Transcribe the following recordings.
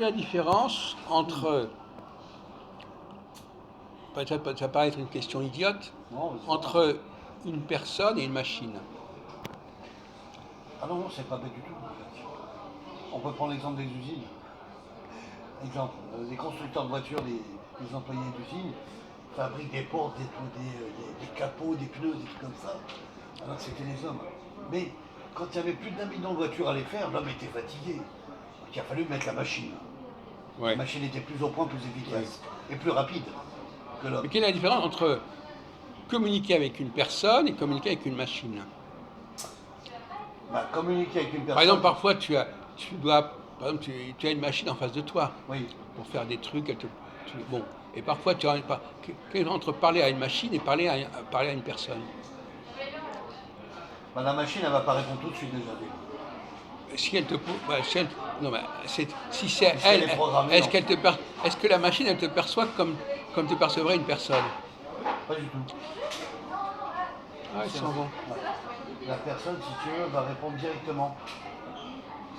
Quelle est la différence entre, ça va paraître une question idiote, Non, entre une personne et une machine? ah non, c'est pas bête du tout. On peut prendre l'exemple des usines. Exemple, les constructeurs de voitures, les employés d'usines, fabriquent des portes, des capots, des pneus, des trucs comme ça, alors que c'était les hommes. Mais quand il y avait plus d'un million de voitures à les faire, l'homme était fatigué. Donc il a fallu mettre la machine. Ouais. La machine était plus au point, plus efficace et plus rapide que l'homme. Mais quelle est la différence entre communiquer avec une personne et communiquer avec une machine? Bah, communiquer avec une personne. Par exemple, parfois par exemple, tu as une machine en face de toi Oui. pour faire des trucs. Bon, et parfois tu as quelle différence entre parler à une machine et parler à une personne? Bah, la machine, elle va pas répondre tout de suite déjà. Si elle te, non, mais si c'est Si elle est programmée, est-ce qu'elle est-ce que la machine elle te perçoit comme te percevrait une personne? Pas du tout. Ah, ils sont bons. Ouais. La personne, si tu veux, va répondre directement.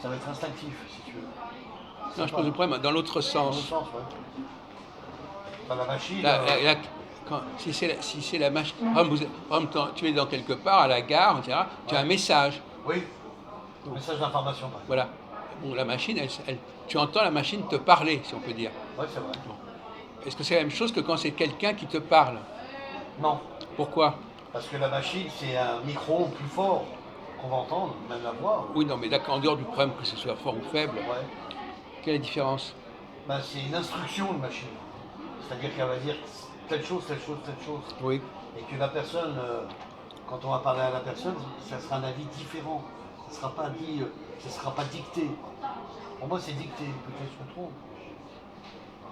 Ça va être instinctif, si tu veux. Non, je pose le problème dans l'autre Dans le sens. sens, ouais. Enfin, la machine. Si c'est la machine, par exemple, tu es dans quelque part à la gare, etc., tu as un message. Oui, Donc, message d'information, par exemple. voilà. Bon, la machine, tu entends la machine te parler, si on peut dire. Oui, c'est vrai. Bon. Est-ce que c'est la même chose que quand c'est quelqu'un qui te parle? Non, Pourquoi? parce que la machine, c'est un micro plus fort qu'on va entendre, même la voix. Oui, non, mais d'accord, en dehors du problème que ce soit fort ou faible, Ouais. quelle est la différence? Ben, c'est une instruction, une machine. C'est-à-dire qu'elle va dire telle chose, telle chose, telle chose. Oui. Et que la personne, quand on va parler à la personne, ça sera un avis différent. Ça ne sera pas dit, ça sera pas dicté. Pour moi, c'est dicté. Peut-être que je me trompe.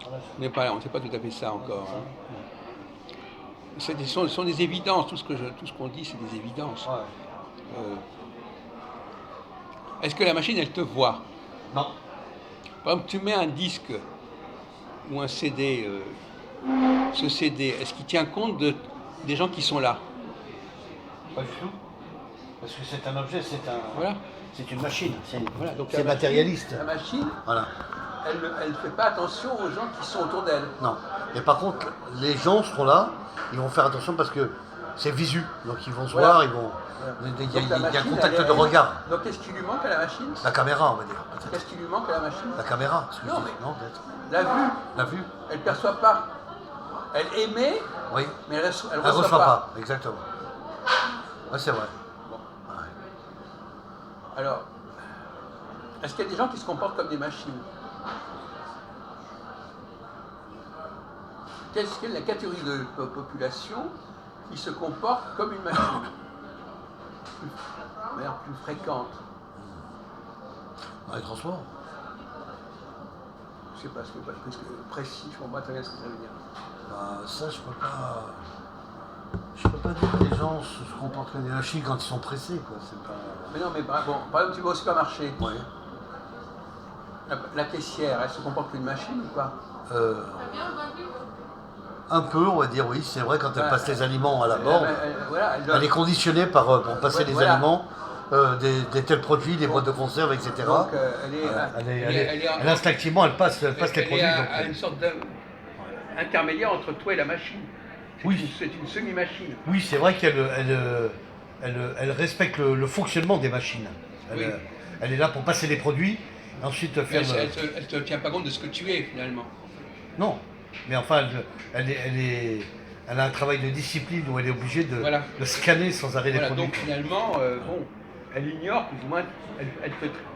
Voilà, On n'est pas là, on ne sait pas tout à fait ça encore. c'est ça. Hein. Ce sont des évidences, tout ce qu'on dit, c'est des évidences. Ouais. Est-ce que la machine, elle te voit? Non, Par exemple, tu mets un disque ou un CD, ce CD, est-ce qu'il tient compte des gens qui sont là? pas du tout. Parce que c'est un objet, Voilà. c'est une machine. Voilà, donc C'est matérialiste. La machine, Voilà. elle ne fait pas attention aux gens qui sont autour d'elle. Non. Et par contre, les gens seront là, ils vont faire attention parce que c'est visu. Donc ils vont se Voilà. voir, ils vont. Voilà. Il y Donc a la un machine, contact de regard. Donc qu'est-ce qui lui manque à la machine? La caméra, on va dire. peut-être. Qu'est-ce qui lui manque à la machine? La caméra, ce que Non, je dis. mais- Non, peut-être. La vue, La vue. elle ne perçoit pas. Elle émet, Oui. mais elle Elle reçoit reçoit pas. pas. Exactement. Ouais, c'est vrai. Bon. Ouais. Alors, est-ce qu'il y a des gens qui se comportent comme des machines? Quelle est la catégorie de population qui se comporte comme une machine? De manière plus fréquente. Dans les transports. Je sais pas ce que précis, je ne comprends pas très bien ce que ça veut dire. Bah, ça, je peux pas. Je peux pas dire que les gens se comportent comme des machines quand ils sont pressés, quoi. C'est pas. Mais non, mais par exemple, tu vas au supermarché, Ouais. la caissière, elle se comporte comme une machine ou pas? Un peu, on va dire, oui. C'est vrai, quand elle Ouais. passe les aliments à la borne, Voilà, elle est conditionnée pour passer Ouais, les voilà. aliments, des tels produits, des boîtes de conserve, etc. Donc, Elle instinctivement, elle passe les produits. Elle est à donc, une sorte d'intermédiaire entre toi et la machine. Oui. C'est une semi-machine. Oui, c'est vrai elle respecte le fonctionnement des machines. Oui. Elle est là pour passer les produits, ensuite Mais faire. elle te tient pas compte de ce que tu es finalement. Non, mais enfin, elle a un travail de discipline où elle est obligée de, Voilà. de scanner sans arrêt les Voilà, produits. donc finalement, bon, elle ignore plus ou moins,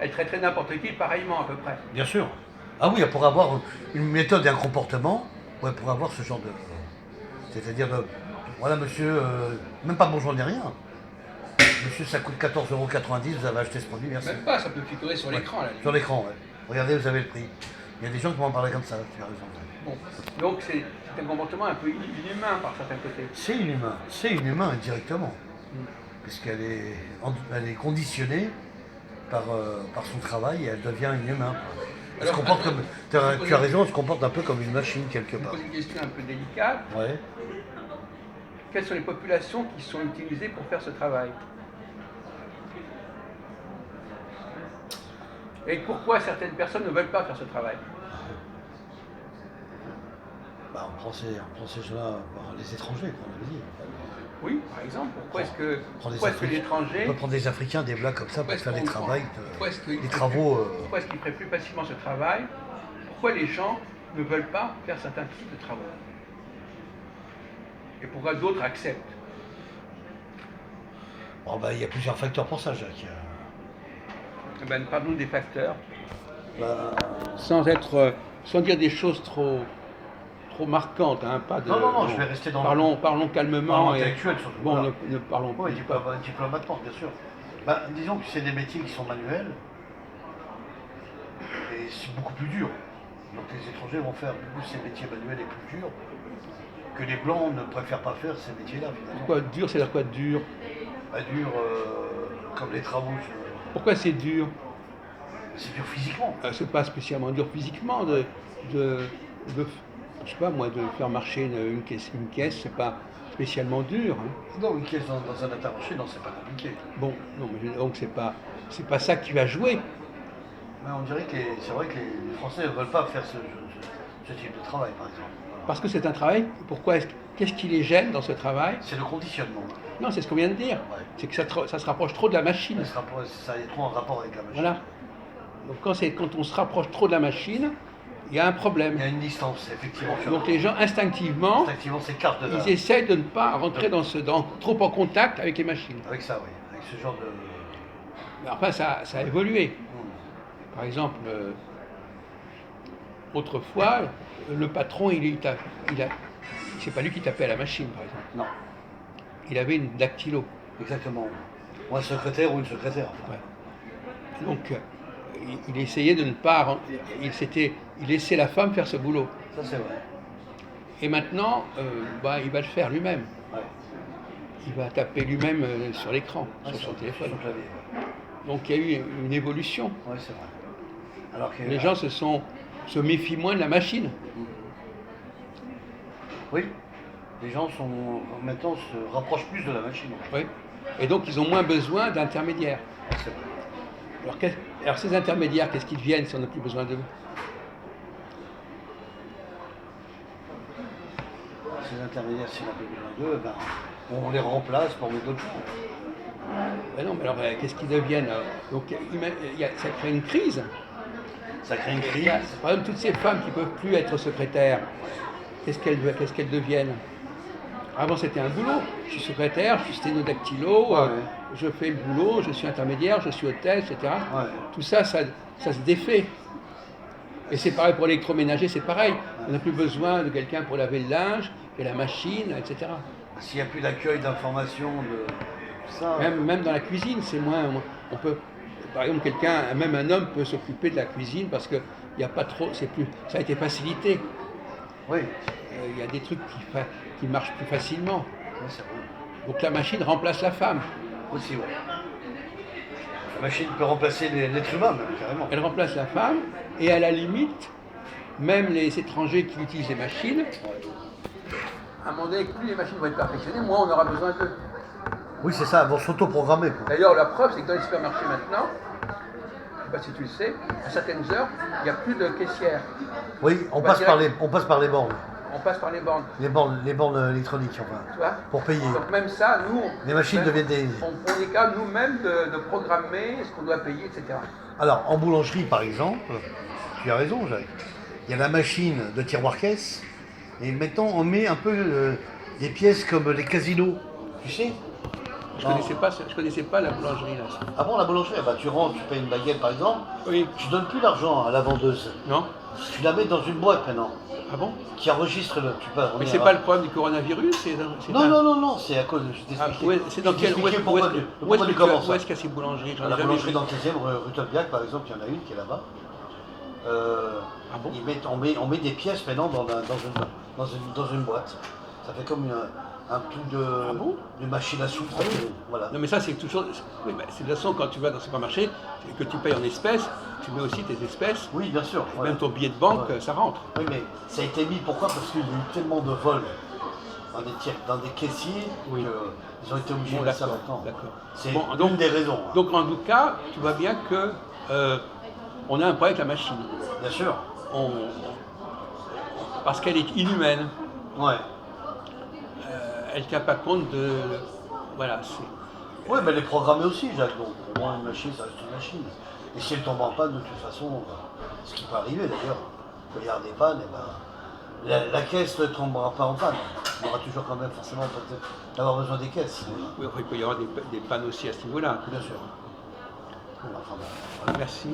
elle traiterait n'importe qui pareillement à peu près. Bien sûr. Ah oui, elle pourrait avoir une méthode et un comportement où elle pourrait avoir ce genre de. C'est-à-dire, voilà monsieur, même pas bonjour ni rien. Monsieur, ça coûte 14,90 €, vous avez acheté ce produit, merci. Même pas, ça peut figurer sur l'écran là. Sur l'écran, ouais. Regardez, vous avez le prix. Il y a des gens qui m'en parlaient comme ça, tu as raison. Bon, donc c'est un comportement un peu inhumain par certains côtés. C'est inhumain directement. Puisqu'elle elle est conditionnée par son travail et elle devient inhumain. Elle se Alors, comporte comme. Tu as raison, elle se comporte un peu comme une machine quelque Je vous part. pose une question un peu délicate. Ouais. Quelles sont les populations qui sont utilisées pour faire ce travail? Et pourquoi certaines personnes ne veulent pas faire ce travail? Bah, on prend ces gens-là, les étrangers, quoi, on avait dit. Oui, par exemple, pourquoi est-ce que On l'étranger, peut prendre des Africains, des Blacks comme ça pour faire des travaux. pourquoi est-ce qu'il ferait plus facilement ce travail? Pourquoi les gens ne veulent pas faire certains types de travaux? Et pourquoi d'autres acceptent? Bon, bah, il y a plusieurs facteurs pour ça, Jacques. Eh ben, parlons des facteurs, Bah, sans dire des choses trop marquantes, hein, pas de. non, je vais rester dans Parlons calmement intellectuel surtout. bon, Voilà. ne parlons Oui, pas. diplomatement, bien sûr. Bah, disons que c'est des métiers qui sont manuels et c'est beaucoup plus dur. Donc les étrangers vont faire beaucoup ces métiers manuels et plus durs que les blancs ne préfèrent pas faire ces métiers-là finalement. Quoi, dur, c'est-à-dire quoi dur? Bah, dur comme les travaux, Pourquoi c'est dur? c'est dur physiquement. C'est pas spécialement dur physiquement je sais pas moi, de faire marcher une caisse, c'est pas spécialement dur, hein. Non, une caisse dans un intermarché, non, c'est pas compliqué. Bon, non, mais donc c'est pas ça qui va jouer. Mais on dirait que c'est vrai que les Français ne veulent pas faire ce type de travail, par exemple. Voilà. Parce que c'est un travail. Qu'est-ce qui les gêne dans ce travail? C'est le conditionnement. Non, c'est ce qu'on vient de dire. Ouais. C'est que ça se rapproche trop de la machine. Ça est trop en rapport avec la machine. Voilà. Donc quand on se rapproche trop de la machine, il y a un problème. Il y a une distance, effectivement. Donc les gens instinctivement s'écartent de là. ils essayent de ne pas rentrer trop en contact avec les machines. Avec ça, oui. Avec ce genre de. Mais enfin, ça a évolué. Par exemple, autrefois, le patron, c'est pas lui qui tapait à la machine, par exemple. Non. Il avait une dactylo. Exactement. Ou un secrétaire ou une secrétaire. Enfin. Ouais. Donc, il essayait de ne pas. Il laissait la femme faire ce boulot. Ça, c'est vrai. Et maintenant, il va le faire lui-même. Ouais. Il va taper lui-même sur l'écran, sur son téléphone. Sur son clavier, ouais. Donc, il y a eu une évolution. Oui, c'est vrai. Alors que, les gens se méfient moins de la machine. Oui. Les gens maintenant se rapprochent plus de la machine. Oui. Et donc, ils ont moins besoin d'intermédiaires. C'est vrai. Alors, ces intermédiaires, qu'est-ce qu'ils deviennent si on n'a plus besoin d'eux? Ces intermédiaires, si on n'a plus besoin d'eux, on les remplace pour mettre d'autres gens. Ben non, mais alors, qu'est-ce qu'ils deviennent? Donc, ça crée une crise. Ça crée une crise. Par exemple, toutes ces femmes qui ne peuvent plus être secrétaires, qu'est-ce qu'elles deviennent? Avant, c'était un boulot. Je suis secrétaire, je suis sténodactylo, je fais le boulot, je suis intermédiaire, je suis hôtesse, etc. Ouais. Tout ça se défait. Et c'est pareil pour l'électroménager, c'est pareil. On n'a plus besoin de quelqu'un pour laver le linge, et la machine, etc. S'il n'y a plus d'accueil d'informations, de tout ça. Même dans la cuisine, c'est moins. On peut, par exemple, même un homme peut s'occuper de la cuisine parce que il n'y a pas trop. Ça a été facilité. Oui. Il y a des trucs qui marchent plus facilement. Oui, c'est vrai. Donc la machine remplace la femme. Aussi, oui. La machine peut remplacer l'être humain, même, carrément. Elle remplace la femme, et à la limite, même les étrangers qui utilisent les machines, à un moment donné, plus les machines vont être perfectionnées, moins on aura besoin d'eux. Oui, c'est ça, elles vont s'auto-programmer. D'ailleurs, la preuve, c'est que dans les supermarchés maintenant, je ne sais pas si tu le sais, à certaines heures, il n'y a plus de caissière. Oui, on passe par les bornes. On passe par les bornes. Les bornes électroniques, enfin. Tu vois? Pour payer. Donc même ça, nous, les machines deviennent des. On est capable nous-mêmes de programmer ce qu'on doit payer, etc. Alors, en boulangerie, par exemple, tu as raison, Jacques. Il y a la machine de tiroir-caisse, et maintenant on met un peu des pièces comme les casinos, tu sais. Je connaissais pas la boulangerie là. Ah bon, la boulangerie, tu rentres, tu payes une baguette par exemple, Oui. tu donnes plus l'argent à la vendeuse. Non. Tu la mets dans une boîte maintenant. Ah bon? Qui enregistre le. Mais c'est pas le problème du coronavirus? Non, c'est à cause de. Je t'explique. C'est dans quel. Où est-ce qu'il y a ces boulangeries? La boulangerie dans le 16e, rue Tolbiac par exemple, il y en a une qui est là-bas. Ah bon? On met des pièces maintenant dans une boîte. Ça fait comme un truc de machine à sous. Voilà. Non mais ça c'est toujours. Oui, c'est de toute façon quand tu vas dans le supermarché et que tu payes en espèces, tu mets aussi tes espèces. Oui, bien sûr. Voilà. Même ton billet de banque, ça rentre. Oui, mais ça a été mis pourquoi? Parce qu'il y a eu tellement de vols dans des caissiers qu'ils ont été obligés de faire ça maintenant. D'accord. C'est une des raisons. Donc en tout cas, tu vois bien que on a un problème avec la machine. Bien sûr. parce qu'elle est inhumaine. Ouais. Elle ne tient pas compte de... Voilà, c'est... Oui, mais elle est programmée aussi, Jacques. Donc pour moi, une machine, ça reste une machine. Et si elle tombe en panne, de toute façon, ce qui peut arriver d'ailleurs, il y a des pannes, et ben, la caisse ne tombera pas en panne. Il y aura toujours quand même forcément peut-être d'avoir besoin des caisses. Oui, il peut y avoir des pannes aussi à ce niveau-là. Bien sûr. Enfin, bon. Merci.